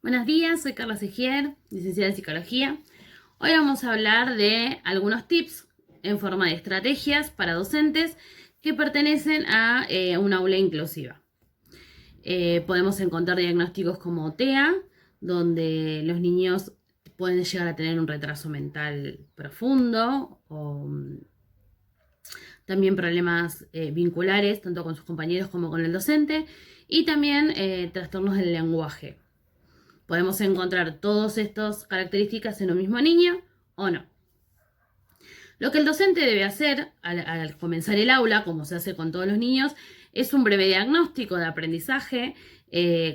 Buenos días, soy Carla Segier, licenciada en Psicología. Hoy vamos a hablar de algunos tips en forma de estrategias para docentes que pertenecen a una aula inclusiva. Podemos encontrar diagnósticos como TEA, donde los niños pueden llegar a tener un retraso mental profundo o también problemas vinculares, tanto con sus compañeros como con el docente, y también trastornos del lenguaje. Podemos encontrar todas estas características en un mismo niño o no. Lo que el docente debe hacer al comenzar el aula, como se hace con todos los niños, es un breve diagnóstico de aprendizaje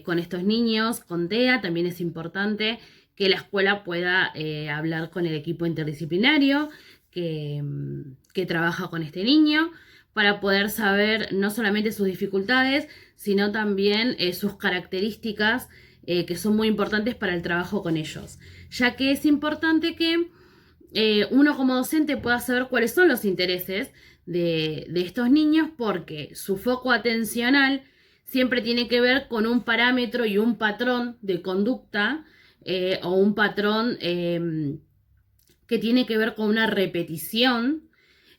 con estos niños, con TEA. También es importante que la escuela pueda hablar con el equipo interdisciplinario que trabaja con este niño para poder saber no solamente sus dificultades, sino también sus características que son muy importantes para el trabajo con ellos, ya que es importante que uno como docente pueda saber cuáles son los intereses de estos niños, porque su foco atencional siempre tiene que ver con un parámetro y un patrón de conducta o un patrón que tiene que ver con una repetición.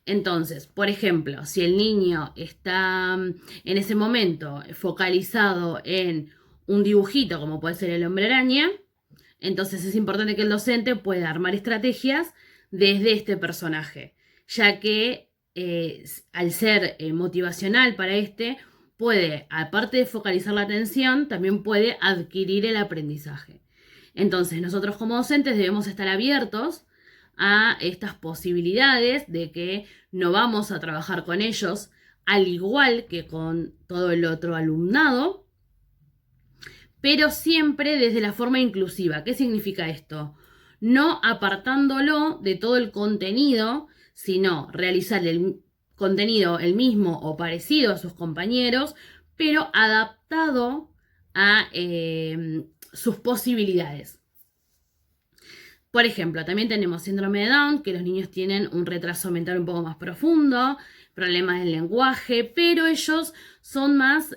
Entonces, por ejemplo, si el niño está en ese momento focalizado en un dibujito, como puede ser el hombre araña, entonces es importante que el docente pueda armar estrategias desde este personaje, ya que al ser motivacional para puede, aparte de focalizar la atención, también puede adquirir el aprendizaje. Entonces, nosotros como docentes debemos estar abiertos a estas posibilidades de que no vamos a trabajar con ellos al igual que con todo el otro alumnado, pero siempre desde la forma inclusiva. ¿Qué significa esto? No apartándolo de todo el contenido, sino realizar el contenido el mismo o parecido a sus compañeros, pero adaptado a sus posibilidades. Por ejemplo, también tenemos síndrome de Down, que los niños tienen un retraso mental un poco más profundo, problemas del lenguaje, pero ellos son más,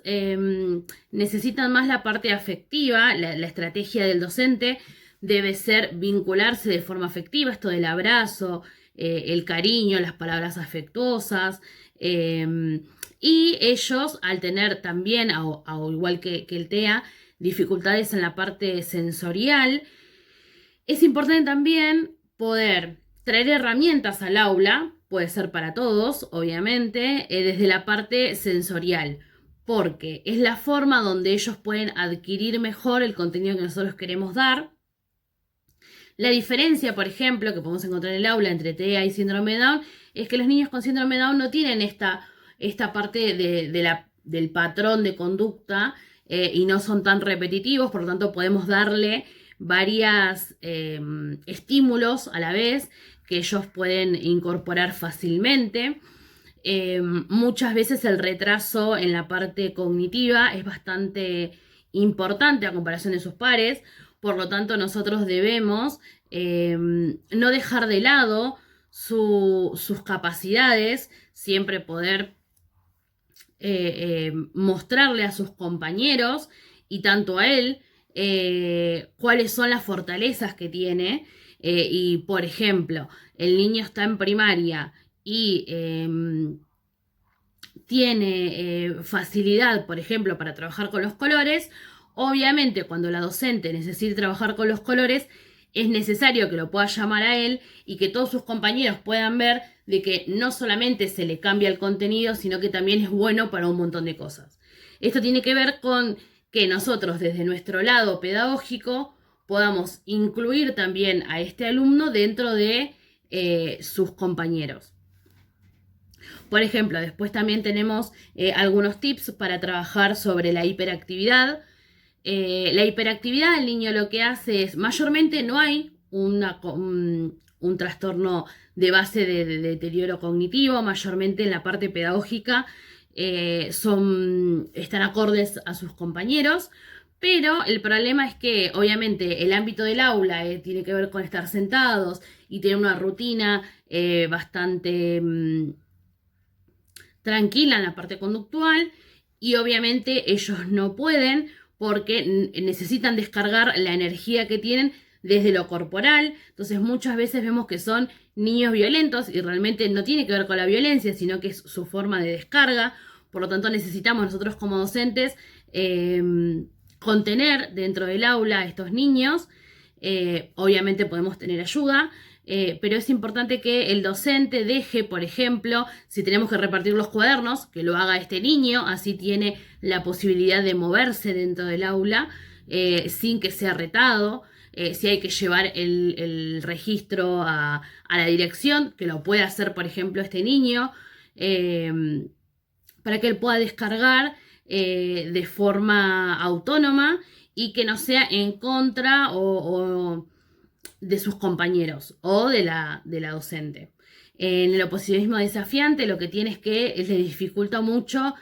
necesitan más la parte afectiva. La estrategia del docente debe ser vincularse de forma afectiva, esto del abrazo, el cariño, las palabras afectuosas. Y ellos, al tener también, igual que el TEA, dificultades en la parte sensorial, es importante también poder traer herramientas al aula, puede ser para todos, obviamente, desde la parte sensorial, porque es la forma donde ellos pueden adquirir mejor el contenido que nosotros queremos dar. La diferencia, por ejemplo, que podemos encontrar en el aula entre TEA y síndrome de Down, es que los niños con síndrome de Down no tienen esta parte del patrón de conducta y no son tan repetitivos, por lo tanto podemos darle varios estímulos a la vez que ellos pueden incorporar fácilmente. Muchas veces el retraso en la parte cognitiva es bastante importante a comparación de sus pares, por lo tanto nosotros debemos no dejar de lado sus capacidades, siempre poder mostrarle a sus compañeros y tanto a él cuáles son las fortalezas que tiene. Y por ejemplo, el niño está en primaria y tiene facilidad, por ejemplo, para trabajar con los colores. Obviamente, cuando la docente necesite trabajar con los colores, es necesario que lo pueda llamar a él y que todos sus compañeros puedan ver de que no solamente se le cambia el contenido, sino que también es bueno para un montón de cosas. Esto tiene que ver con que nosotros, desde nuestro lado pedagógico, podamos incluir también a este alumno dentro de sus compañeros. Por ejemplo, después también tenemos algunos tips para trabajar sobre la hiperactividad. La hiperactividad, el niño lo que hace es, mayormente no hay un trastorno de base de deterioro cognitivo, mayormente en la parte pedagógica están acordes a sus compañeros, pero el problema es que obviamente el ámbito del aula tiene que ver con estar sentados y tener una rutina bastante tranquila en la parte conductual, y obviamente ellos no pueden porque necesitan descargar la energía que tienen desde lo corporal. Entonces muchas veces vemos que son niños violentos y realmente no tiene que ver con la violencia, sino que es su forma de descarga. Por lo tanto, necesitamos nosotros como docentes contener dentro del aula a estos niños. Obviamente podemos tener ayuda, pero es importante que el docente deje, por ejemplo, si tenemos que repartir los cuadernos, que lo haga este niño, así tiene la posibilidad de moverse dentro del aula sin que sea retado. Si hay que llevar el registro a la dirección, que lo puede hacer, por ejemplo, este niño, para que él pueda descargar de forma autónoma y que no sea en contra o de sus compañeros o de la docente. En el oposicionismo desafiante lo que tiene es que le dificulta mucho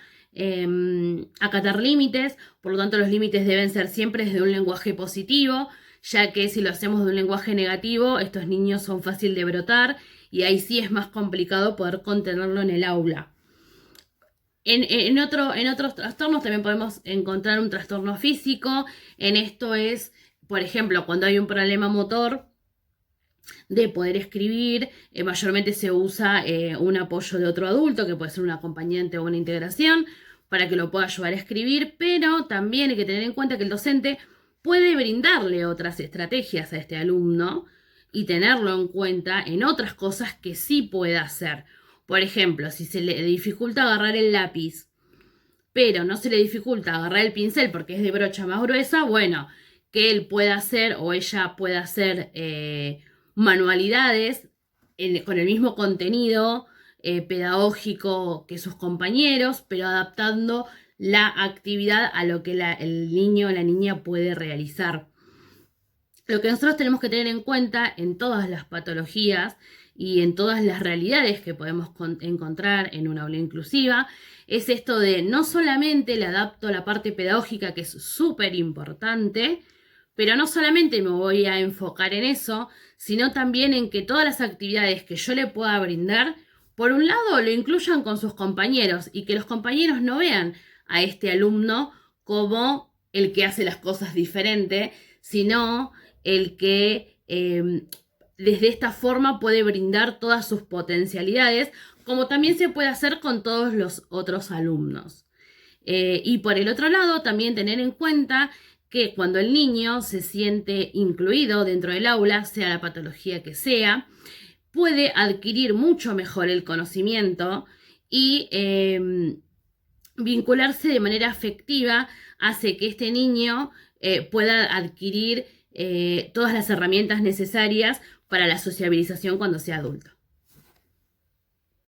acatar límites, por lo tanto los límites deben ser siempre desde un lenguaje positivo, ya que si lo hacemos de un lenguaje negativo, estos niños son fácil de brotar y ahí sí es más complicado poder contenerlo en el aula. En otros trastornos también podemos encontrar un trastorno físico. En esto es, por ejemplo, cuando hay un problema motor de poder escribir, mayormente se usa un apoyo de otro adulto, que puede ser un acompañante o una integración, para que lo pueda ayudar a escribir, pero también hay que tener en cuenta que el docente puede brindarle otras estrategias a este alumno y tenerlo en cuenta en otras cosas que sí pueda hacer. Por ejemplo, si se le dificulta agarrar el lápiz, pero no se le dificulta agarrar el pincel porque es de brocha más gruesa, bueno, que él pueda hacer o ella pueda hacer manualidades con el mismo contenido pedagógico que sus compañeros, pero adaptando la actividad a lo que el niño o la niña puede realizar. Lo que nosotros tenemos que tener en cuenta en todas las patologías y en todas las realidades que podemos encontrar en una aula inclusiva es esto de no solamente le adapto la parte pedagógica, que es súper importante, pero no solamente me voy a enfocar en eso, sino también en que todas las actividades que yo le pueda brindar, por un lado lo incluyan con sus compañeros y que los compañeros no vean a este alumno como el que hace las cosas diferente, sino el que desde esta forma puede brindar todas sus potencialidades, como también se puede hacer con todos los otros alumnos. Y por el otro lado, también tener en cuenta que cuando el niño se siente incluido dentro del aula, sea la patología que sea, puede adquirir mucho mejor el conocimiento y vincularse de manera afectiva hace que este niño pueda adquirir todas las herramientas necesarias para la sociabilización cuando sea adulto.